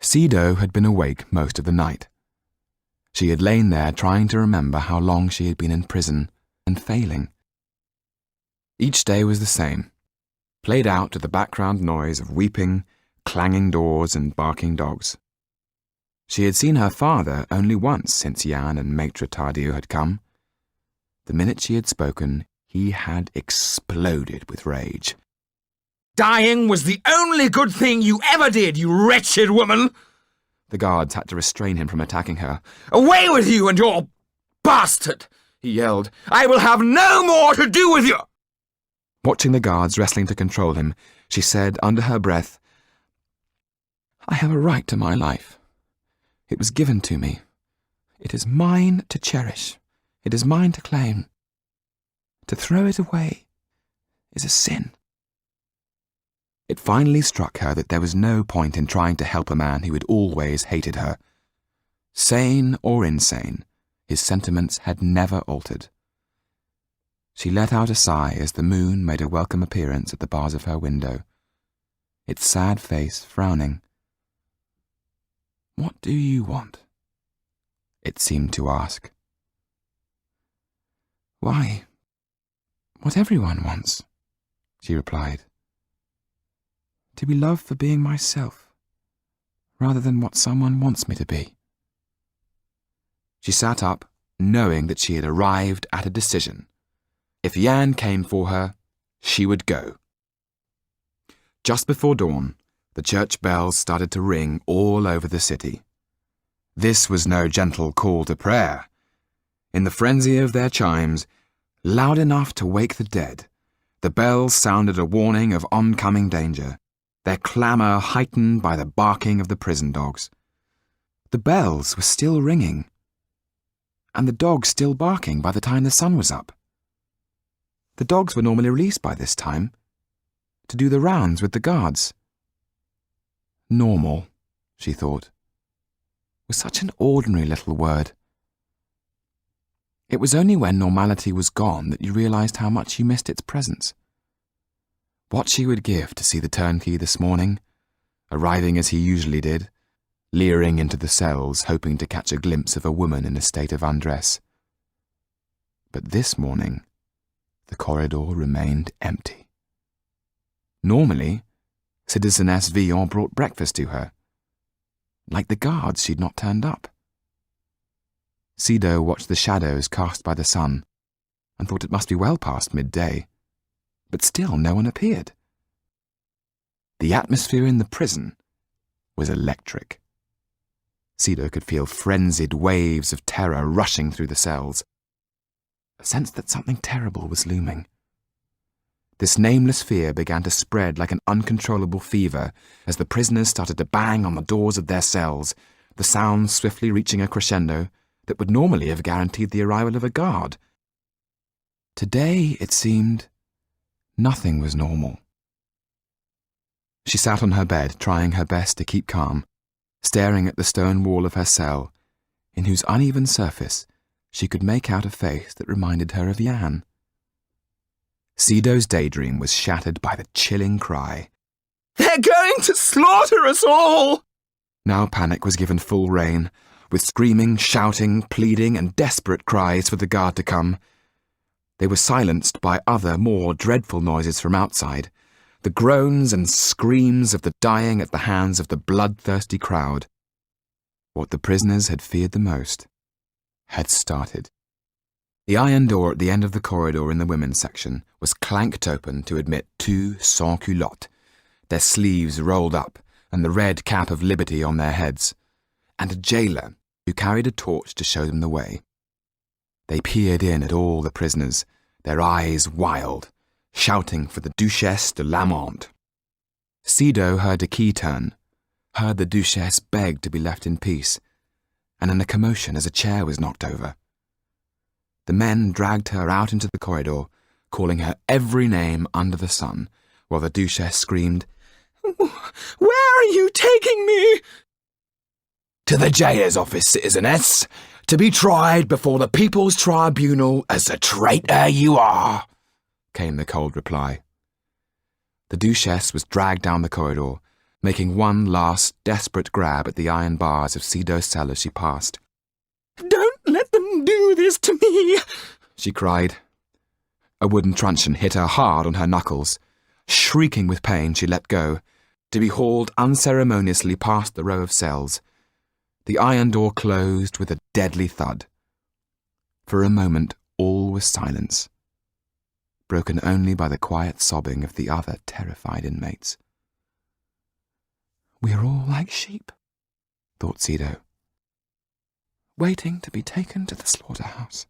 Sido had been awake most of the night. She had lain there trying to remember how long she had been in prison and failing. Each day was the same, played out to the background noise of weeping, clanging doors and barking dogs. She had seen her father only once since Jan and Maitre Tardieu had come. The minute she had spoken, he had exploded with rage. "Dying was the only good thing you ever did, you wretched woman!" The guards had to restrain him from attacking her. "Away with you and your bastard!" he yelled. "I will have no more to do with you!" Watching the guards wrestling to control him, she said under her breath, "I have a right to my life. It was given to me. It is mine to cherish. It is mine to claim. To throw it away is a sin." It finally struck her that there was no point in trying to help a man who had always hated her. Sane or insane, his sentiments had never altered. She let out a sigh as the moon made a welcome appearance at the bars of her window, its sad face frowning. "What do you want?" it seemed to ask. "Why, what everyone wants," she replied. "To be loved for being myself, rather than what someone wants me to be." She sat up, knowing that she had arrived at a decision. If Jan came for her, she would go. Just before dawn, the church bells started to ring all over the city. This was no gentle call to prayer. In the frenzy of their chimes, loud enough to wake the dead, the bells sounded a warning of oncoming danger, their clamour heightened by the barking of the prison dogs. The bells were still ringing, and the dogs still barking by the time the sun was up. The dogs were normally released by this time, to do the rounds with the guards. Normal, she thought, was such an ordinary little word. It was only when normality was gone that you realised how much you missed its presence. What she would give to see the turnkey this morning, arriving as he usually did, leering into the cells hoping to catch a glimpse of a woman in a state of undress. But this morning, the corridor remained empty. Normally, Citizeness Villon brought breakfast to her. Like the guards, she'd not turned up. Sido watched the shadows cast by the sun and thought it must be well past midday, but still no one appeared. The atmosphere in the prison was electric. Sido could feel frenzied waves of terror rushing through the cells, a sense that something terrible was looming. This nameless fear began to spread like an uncontrollable fever as the prisoners started to bang on the doors of their cells, the sounds swiftly reaching a crescendo that would normally have guaranteed the arrival of a guard. Today, it seemed, nothing was normal. She sat on her bed, trying her best to keep calm, staring at the stone wall of her cell, in whose uneven surface she could make out a face that reminded her of Jan. Sido's daydream was shattered by the chilling cry, "They're going to slaughter us all!" Now panic was given full rein, with screaming, shouting, pleading, and desperate cries for the guard to come. They were silenced by other, more dreadful noises from outside, the groans and screams of the dying at the hands of the bloodthirsty crowd. What the prisoners had feared the most had started. The iron door at the end of the corridor in the women's section was clanked open to admit two sans-culottes, their sleeves rolled up and the red cap of liberty on their heads, and a jailer who carried a torch to show them the way. They peered in at all the prisoners, their eyes wild, shouting for the Duchesse de Lamont. Sido heard a key turn, heard the Duchesse beg to be left in peace, and in a commotion as a chair was knocked over. The men dragged her out into the corridor, calling her every name under the sun, while the Duchesse screamed, "Where are you taking me?" "To the jailer's office, citizeness, to be tried before the People's Tribunal as the traitor you are," came the cold reply. The Duchesse was dragged down the corridor, making one last desperate grab at the iron bars of Cedo's cell as she passed. "Don't let them do this to me!" she cried. A wooden truncheon hit her hard on her knuckles. Shrieking with pain, she let go, to be hauled unceremoniously past the row of cells. The iron door closed with a deadly thud. For a moment, all was silence, broken only by the quiet sobbing of the other terrified inmates. "We are all like sheep," thought Cedo, "waiting to be taken to the slaughterhouse."